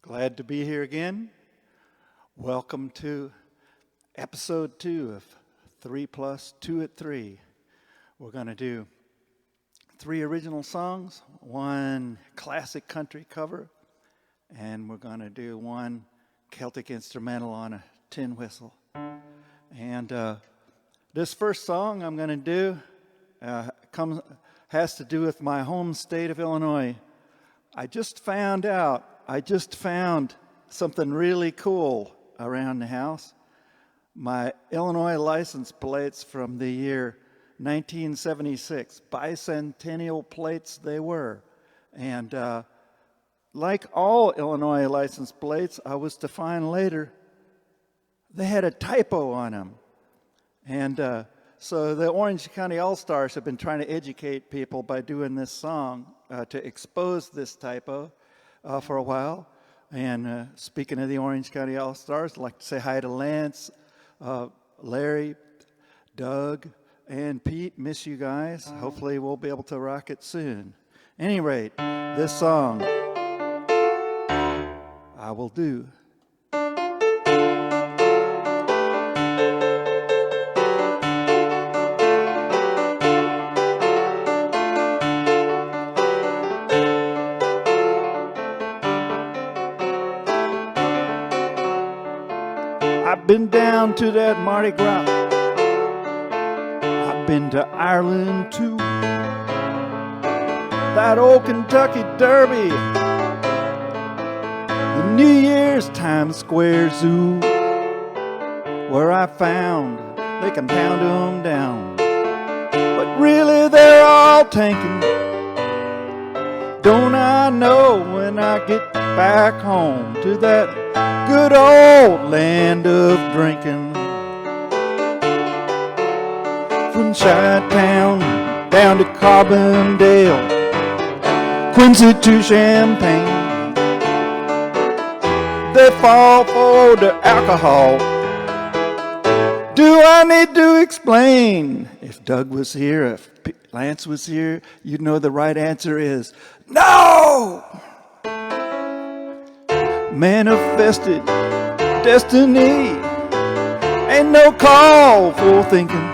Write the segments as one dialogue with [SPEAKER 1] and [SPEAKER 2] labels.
[SPEAKER 1] Glad to be here again. Welcome to episode 2 of 3 plus 2 at 3. We're going to do 3 original songs, 1 classic country cover, and we're going to do 1 Celtic instrumental on a tin whistle. And this first song I'm going to do has to do with my home state of Illinois. I just found something really cool around the house. My Illinois license plates from the year 1976, bicentennial plates they were. And like all Illinois license plates, I was to find later, they had a typo on them. And so the Orange County All-Stars have been trying to educate people by doing this song to expose this typo for a while. And speaking of the Orange County All-Stars, I'd like to say hi to Lance, Larry, Doug, and Pete. Miss you guys. Hopefully we'll be able to rock it soon. At any rate, this song, I Will Do. I've been down to that Mardi Gras. I've been to Ireland too. That old Kentucky Derby. The New Year's Times Square Zoo. Where I found they can pound them down. But really they're all tanking. Don't I know when I get back home to that good old land of drinking. From Chi-Town down to Carbondale, Quincy to Champaign, they fall for the alcohol. Do I need to explain? If Doug was here, if Lance was here, you'd know the right answer is no! Manifested destiny, ain't no call for thinking.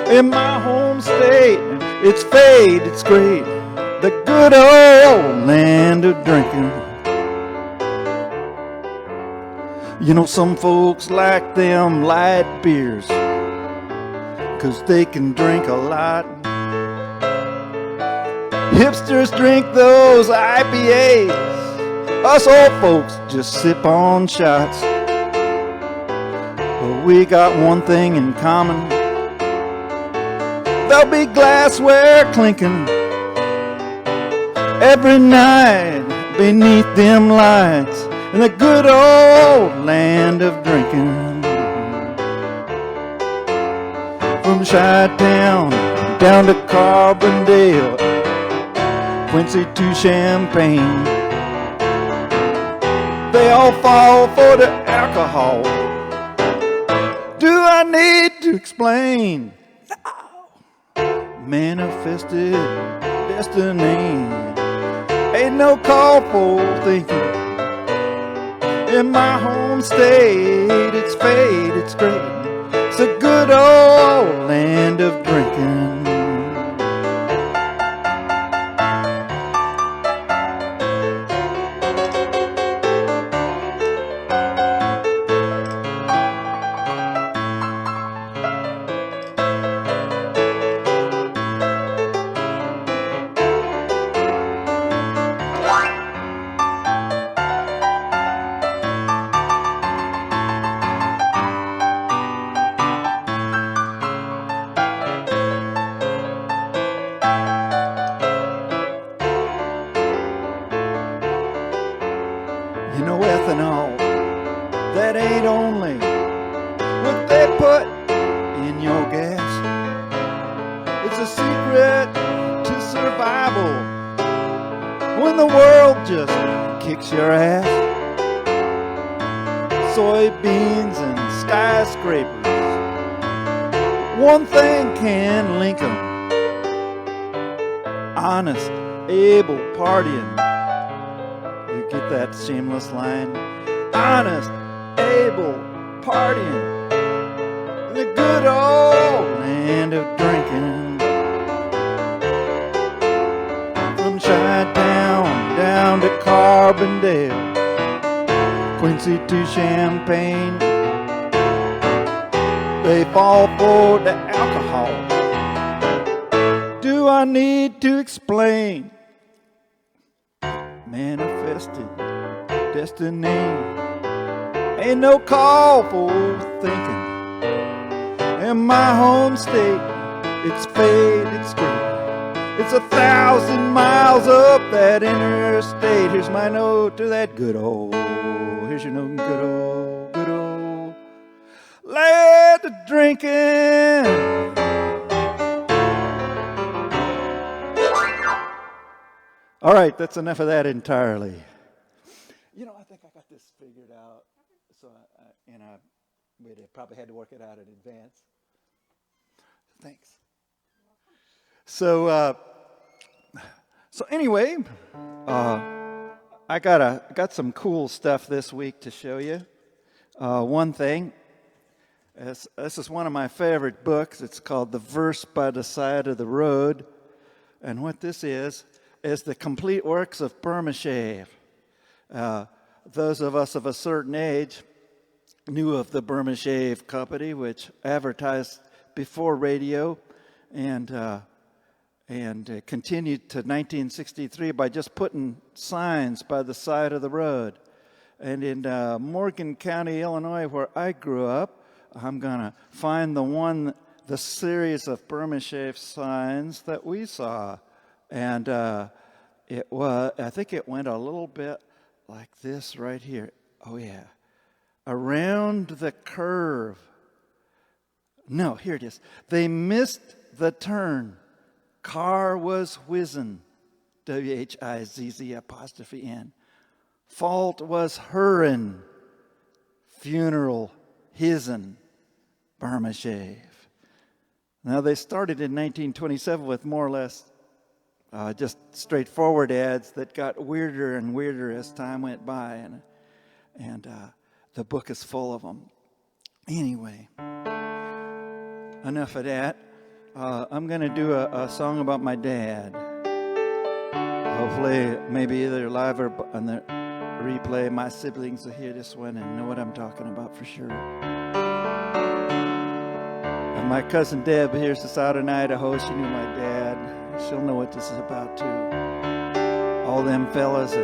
[SPEAKER 1] In my home state, it's fate, it's great, the good old land of drinking. You know, some folks like them light beers, 'cause they can drink a lot. Hipsters drink those IPAs. Us old folks just sip on shots. But we got one thing in common. There'll be glassware clinking every night beneath them lights in the good old land of drinking. From Chi-Town down to Carbondale, Quincy to Champaign, they all fall for the alcohol. Do I need to explain? No. Manifested destiny, ain't no call for thinking. In my home state, it's fate, it's great. It's a good old land of drinking. You know, ethanol, that ain't only what they put in your gas. It's a secret to survival when the world just kicks your ass. Soybeans and skyscrapers, one thing can link 'em. honest, able partying. The get that shameless line? Honest, able, partying, the good old land of drinking. From Chi-Town down to Carbondale, Quincy to Champaign, they fall for the alcohol. Do I need to explain? Manifested destiny. Ain't no call for thinking. In my home state, it's faded straight. It's 1,000 miles up that interstate. Here's my note to that good old. Here's your note, good old land of drinking. All right, that's enough of that entirely. You know, I think I got this figured out. So, we'd probably had to work it out in advance. Thanks. So anyway, I got some cool stuff this week to show you. One thing, this is one of my favorite books. It's called The Verse by the Side of the Road. And what this is the complete works of Burmashave. Those of us of a certain age knew of the Burmashave Company, which advertised before radio and continued to 1963 by just putting signs by the side of the road. And in Morgan County, Illinois, where I grew up, I'm going to find the series of Burmashave signs that we saw. And I think it went a little bit like this right here. Oh, yeah. Around the curve. No, here it is. They missed the turn. Car was whizzin'. WHIZZ'. Fault was herrin'. Funeral his'n'. Burmashave. Now, they started in 1927 with more or less just straightforward ads that got weirder and weirder as time went by, and the book is full of them. Anyway, enough of that. I'm going to do a song about my dad. Hopefully, maybe either live or on the replay, my siblings will hear this one and know what I'm talking about for sure. And my cousin Deb hears this out in Idaho. She knew my dad. She'll know what this is about too. All them fellas in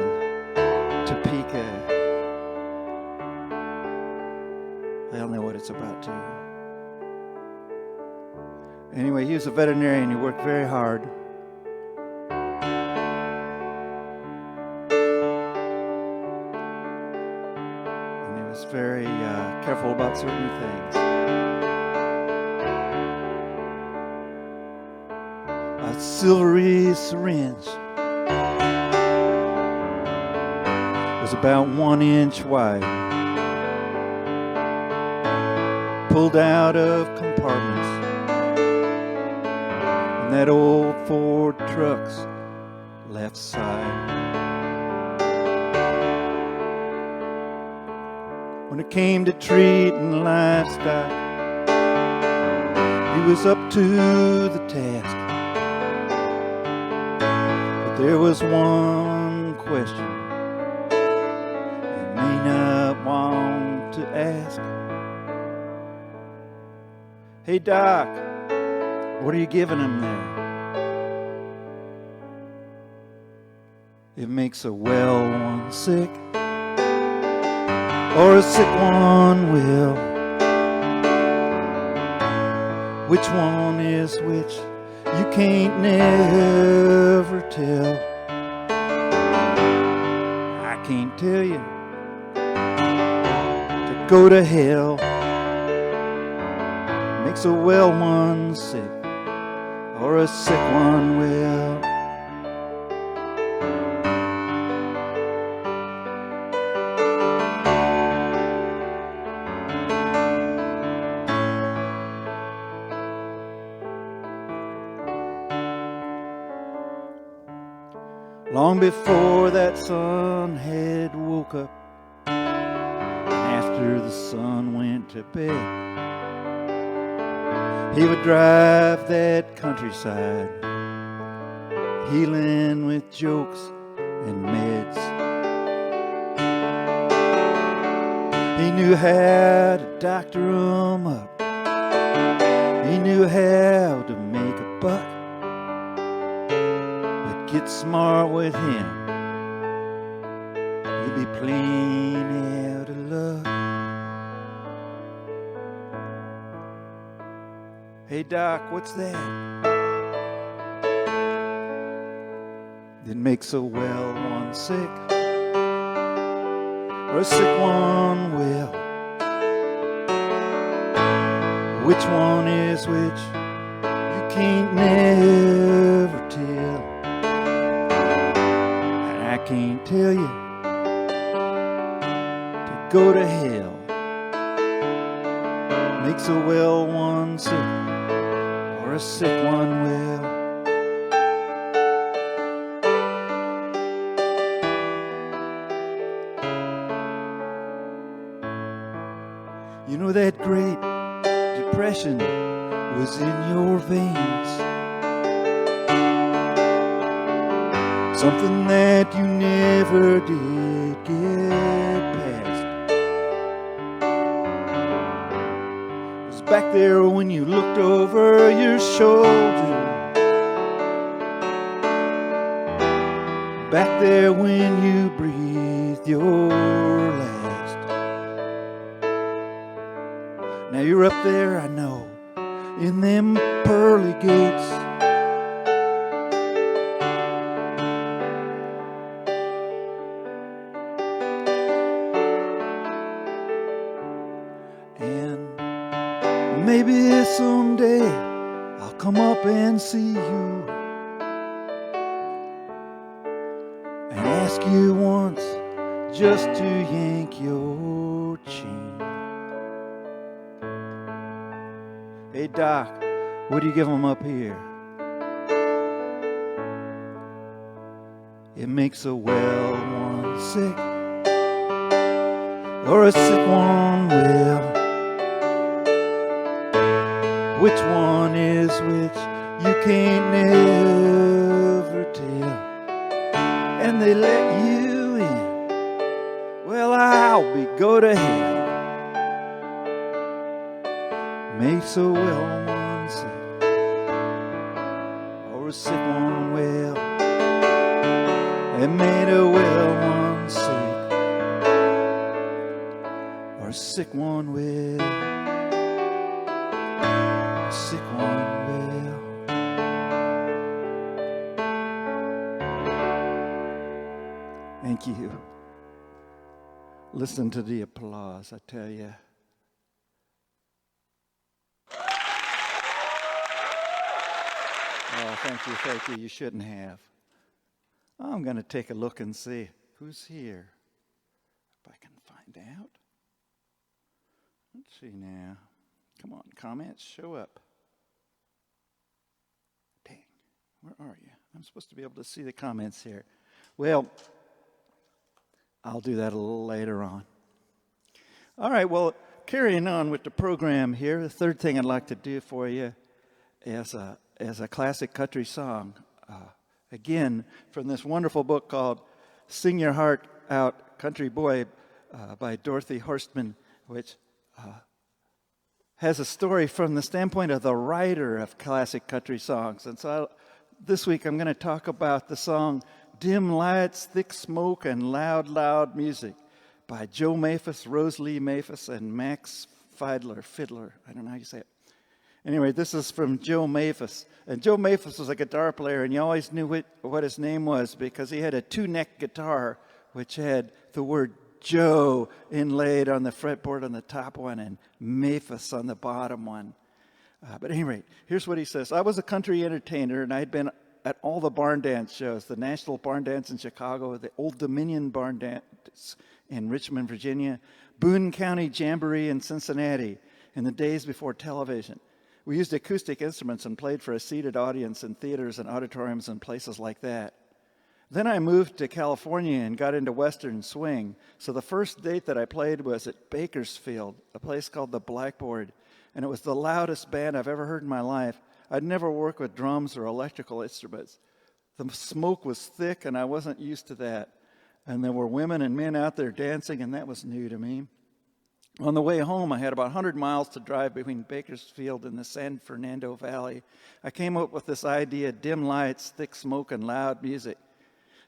[SPEAKER 1] Topeka, they'll know what it's about too. Anyway, he was a veterinarian. He worked very hard. And he was very careful about certain things. A silvery syringe was about 1 inch wide, pulled out of compartments in that old Ford truck's left side. When it came to treating livestock, he was up to the task. There was one question you may not want to ask. Hey, Doc, what are you giving him there? It makes a well one sick, or a sick one will. Which one is which? You can't never tell. I can't tell you to go to hell. Makes a well one sick, or a sick one well. Long before that sun had woke up, after the sun went to bed, he would drive that countryside, healing with jokes and meds. He knew how to doctor 'em up. He knew how to make a buck. But get smart with him, you'll be plain out of luck. Hey Doc, what's that? That makes a well one sick, or a sick one well. Which one is which, you can't never tell. And I can't tell you to go to hell. Makes a well one sick, or a sick one well. You know that great depression was in your veins, something that you never did get past. It was back there when you looked over your shoulder, back there when you breathed your last. Now you're up there, I know, in them pearly gates, and maybe someday I'll come up and see you and ask you once just to yank your chain. Hey Doc, what do you give them up here? It makes a well one sick, or a sick one well. Which one is which, you can't never tell. And they let you in, well I'll be go to hell. Makes a well one sick, or a sick one well. It made a well one sick, or a sick one well. A sick one well. Thank you. Listen to the applause, I tell you. Oh, thank you. You shouldn't have. I'm going to take a look and see who's here. If I can find out. Let's see now. Come on, comments, show up. Dang, where are you? I'm supposed to be able to see the comments here. Well, I'll do that a little later on. All right, well, carrying on with the program here, the third thing I'd like to do for you is a classic country song. Again, from this wonderful book called Sing Your Heart Out, Country Boy, by Dorothy Horstman, which has a story from the standpoint of the writer of classic country songs. And so this week I'm going to talk about the song Dim Lights, Thick Smoke, and Loud, Loud Music by Joe Maphis, Rose Lee Maphis, and Max Fiddler. I don't know how you say it. Anyway, this is from Joe Maphis. And Joe Maphis was a guitar player, and you always knew what his name was because he had a two-neck guitar which had the word Joe inlaid on the fretboard on the top one and Maphis on the bottom one. But anyway, here's what he says. I was a country entertainer, and I'd been at all the barn dance shows, the National Barn Dance in Chicago, the Old Dominion Barn Dance in Richmond, Virginia, Boone County Jamboree in Cincinnati, in the days before television. We used acoustic instruments and played for a seated audience in theaters and auditoriums and places like that. Then I moved to California and got into Western swing. So the first date that I played was at Bakersfield, a place called the Blackboard. And it was the loudest band I've ever heard in my life. I'd never worked with drums or electrical instruments. The smoke was thick, and I wasn't used to that. And there were women and men out there dancing, and that was new to me. On the way home, I had about 100 miles to drive between Bakersfield and the San Fernando Valley. I came up with this idea: dim lights, thick smoke, and loud music.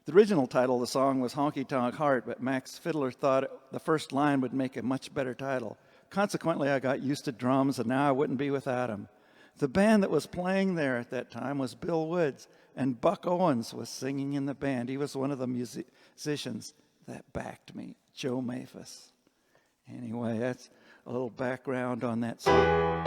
[SPEAKER 1] The original title of the song was Honky Tonk Heart, but Max Fiddler thought the first line would make a much better title. Consequently, I got used to drums, and now I wouldn't be without them. The band that was playing there at that time was Bill Woods, and Buck Owens was singing in the band. He was one of the musicians that backed me, Joe Maphis. Anyway, that's a little background on that song.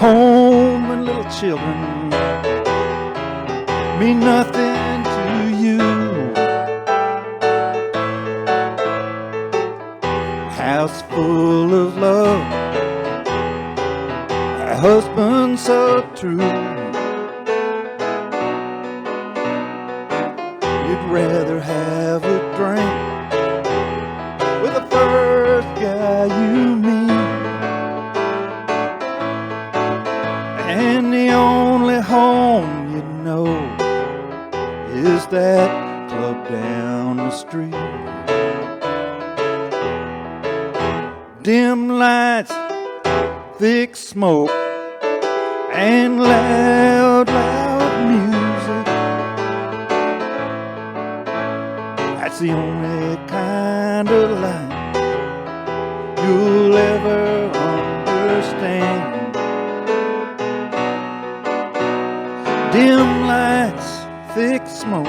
[SPEAKER 1] Home and little children mean nothing to you. House full of love, a husband so true. You'd rather have a drink with the first guy you meet. And the only home you know is that club down the street. Dim lights, thick smoke, and loud, loud music. That's the only kind of life you'll ever understand. Dim lights, thick smoke,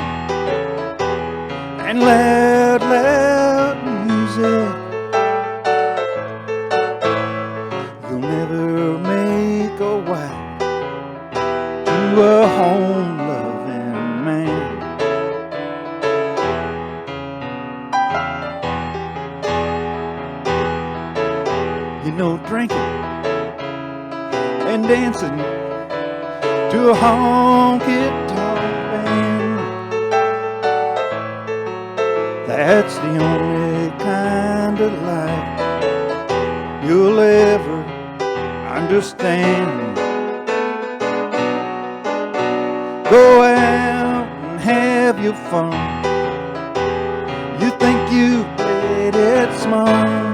[SPEAKER 1] and loud, loud music. You'll never make a wife to a home-loving man. You know, drinking and dancing to a honky-tonk band, that's the only kind of life you'll ever understand. Go out and have your fun. You think you played it smart.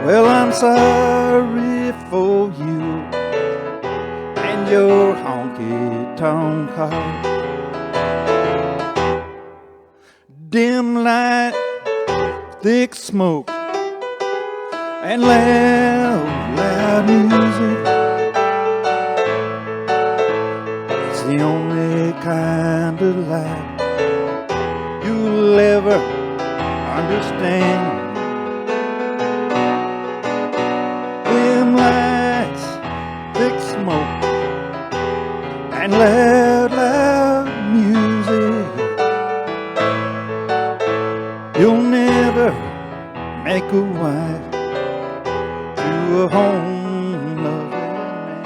[SPEAKER 1] Well, I'm sorry for you and your honky-tonk heart. Dim light, thick smoke, and loud, loud music. It's the only kind of life you'll ever understand. Dim lights, thick smoke, and loud, loud music. You'll never make a wife to a home-loving man.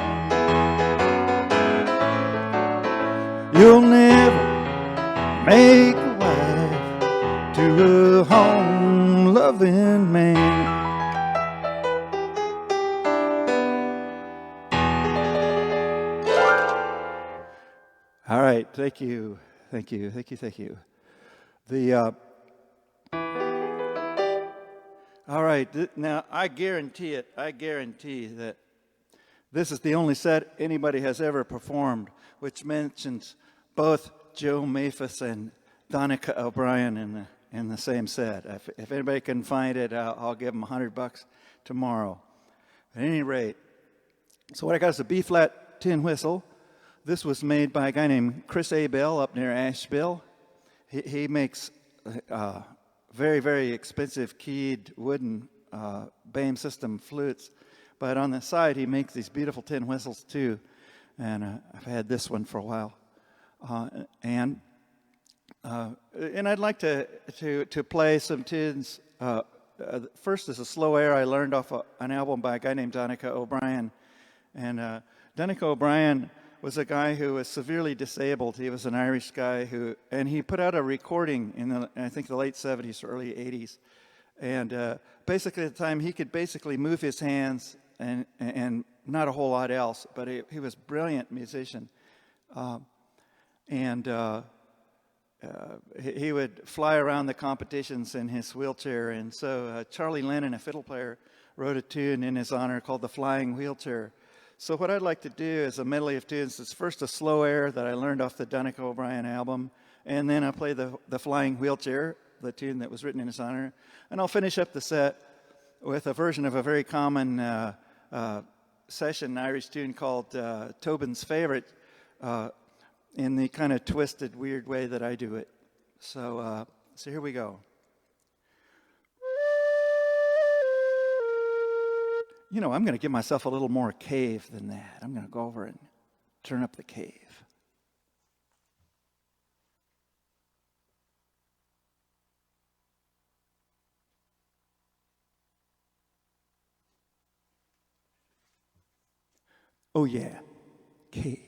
[SPEAKER 1] You'll never make a wife to a home-loving man. All right, thank you. All right, now I guarantee that this is the only set anybody has ever performed, which mentions both Joe Maphis and Donica O'Brien in the same set. If anybody can find it, I'll give them $100 tomorrow. At any rate, so what I got is a B-flat tin whistle. This was made by a guy named Chris Abel up near Asheville. He makes very, very expensive keyed wooden BAM system flutes. But on the side, he makes these beautiful tin whistles too. And I've had this one for a while. And And I'd like to play some tunes. First is a slow air I learned off an album by a guy named Donica O'Brien. And Donica O'Brien was a guy who was severely disabled. He was an Irish guy and he put out a recording in I think the late 70s or early 80s. And basically at the time he could basically move his hands and not a whole lot else, but he was a brilliant musician. He would fly around the competitions in his wheelchair. And so Charlie Lennon, a fiddle player, wrote a tune in his honor called The Flying Wheelchair. So what I'd like to do is a medley of tunes. It's first a slow air that I learned off the Donica O'Brien album, and then I'll play the Flying Wheelchair, the tune that was written in his honor. And I'll finish up the set with a version of a very common session Irish tune called Tobin's Favorite, in the kind of twisted, weird way that I do it. So here we go. You know, I'm going to give myself a little more cave than that. I'm going to go over and turn up the cave. Oh yeah, cave.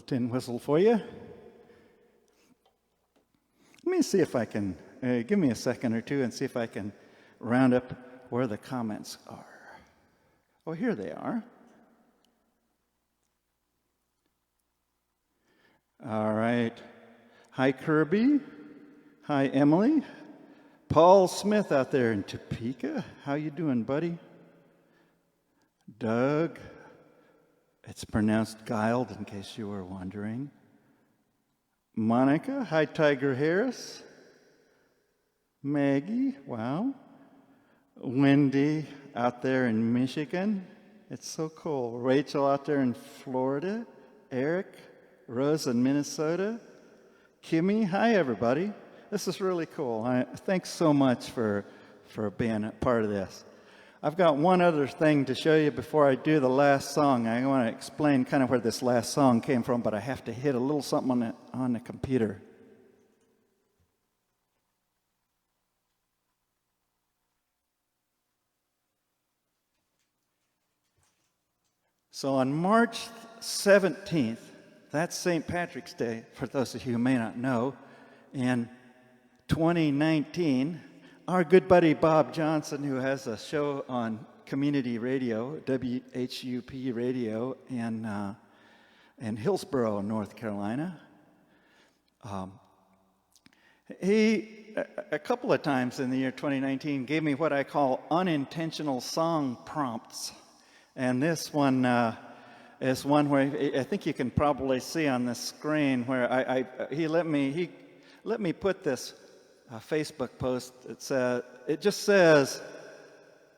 [SPEAKER 1] tin whistle for you. Let me see if I can, give me a second or two and see if I can round up where the comments are. Oh, here they are. All right. Hi, Kirby. Hi, Emily. Paul Smith out there in Topeka. How you doing, buddy? Doug. It's pronounced Guiled, in case you were wondering. Monica. Hi, Tiger Harris. Maggie. Wow. Wendy out there in Michigan. It's so cool. Rachel out there in Florida. Eric. Rose in Minnesota. Kimmy. Hi, everybody. This is really cool. Thanks so much for being a part of this. I've got one other thing to show you before I do the last song. I want to explain kind of where this last song came from, but I have to hit a little something on the computer. So on March 17th, that's St. Patrick's Day, for those of you who may not know, in 2019, our good buddy Bob Johnson, who has a show on community radio, WHUP radio in Hillsborough, North Carolina, he, a couple of times in the year 2019, gave me what I call unintentional song prompts. And this one is one where I think you can probably see on the screen where he let me put this Facebook post. It just says,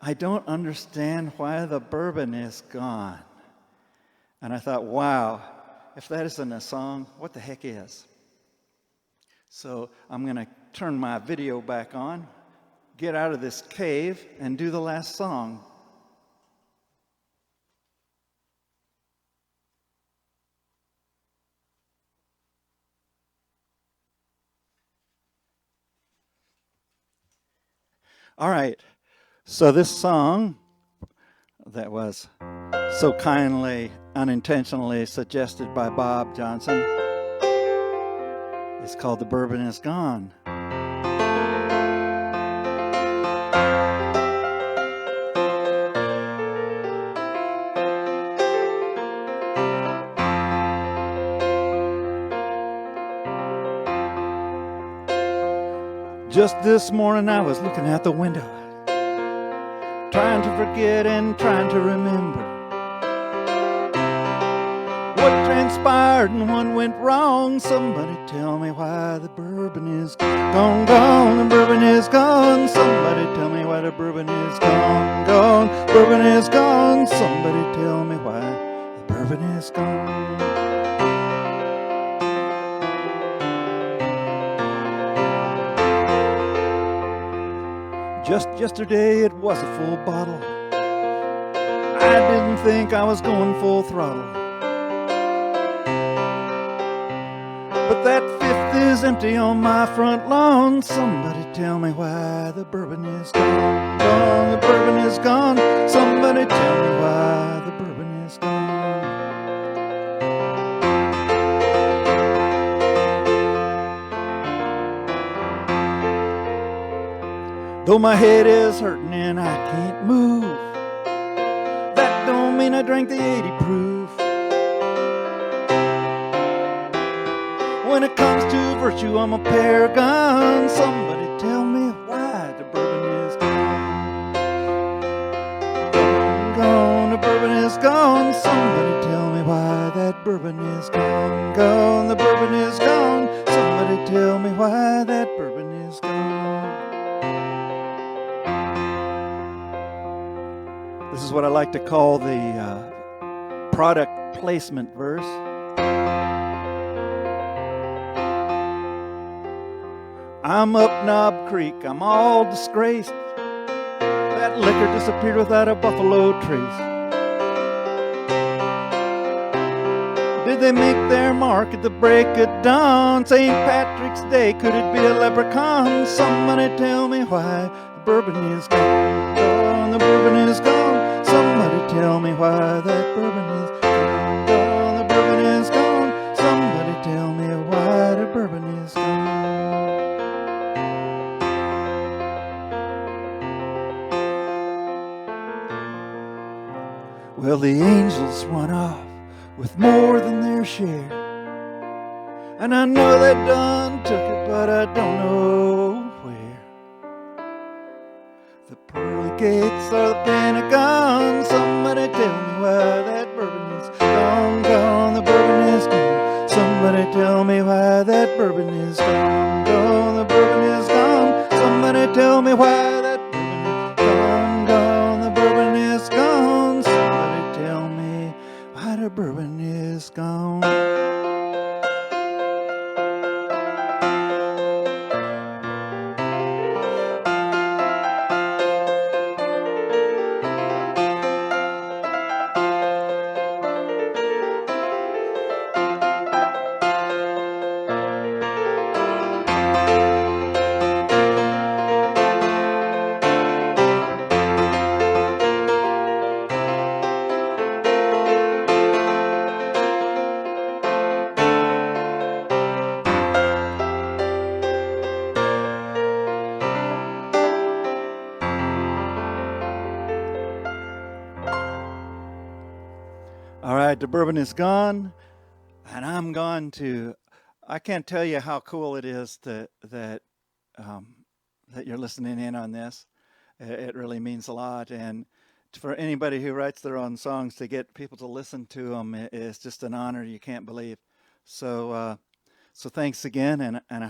[SPEAKER 1] "I don't understand why the bourbon is gone." And I thought, wow, if that isn't a song, what the heck is? So I'm going to turn my video back on, get out of this cave, and do the last song. All right, so this song that was so kindly, unintentionally suggested by Bob Johnson is called "The Bourbon Is Gone." Just this morning I was looking out the window, trying to forget and trying to remember what transpired and what went wrong. Somebody tell me why the bourbon is gone, gone, the bourbon is gone. Somebody tell me why the bourbon is gone, gone, bourbon is gone. Somebody tell me why the bourbon is gone. Just yesterday it was a full bottle. I didn't think I was going full throttle, but that fifth is empty on my front lawn. Somebody tell me why the bourbon is gone, gone, the bourbon is gone. Somebody tell me why the bourbon is gone. Though my head is hurting and I can't move, that don't mean I drank the 80 proof. When it comes to virtue, I'm a paragon. Somebody tell me why the bourbon is gone, gone, gone, the bourbon is gone. Somebody tell me why that bourbon is gone, gone, the bourbon is gone. Somebody tell me why that bourbon is gone. This is what I like to call the product placement verse. I'm up Knob Creek, I'm all disgraced. That liquor disappeared without a buffalo trace. Did they make their mark at the break of dawn? St. Patrick's Day, could it be a leprechaun? Somebody tell me why the bourbon is gone, gone, the bourbon is gone. Somebody tell me why that bourbon is gone, gone, the bourbon is gone. Well, the angels went off with more than their share, and I know they done took it, but I don't know where. The pearly gates or the Pentagon, somebody tell me why that bourbon is gone, gone, the bourbon is gone. Somebody tell me why that bourbon is gone, gone, the bourbon is gone. Somebody tell me why that bourbon is gone, gone, the bourbon is gone. Somebody tell me why the bourbon is gone. All right, the bourbon is gone, and I'm gone too. I can't tell you how cool it is that you're listening in on this. It really means a lot, and for anybody who writes their own songs to get people to listen to them is just an honor you can't believe. So, so thanks again, and I hope.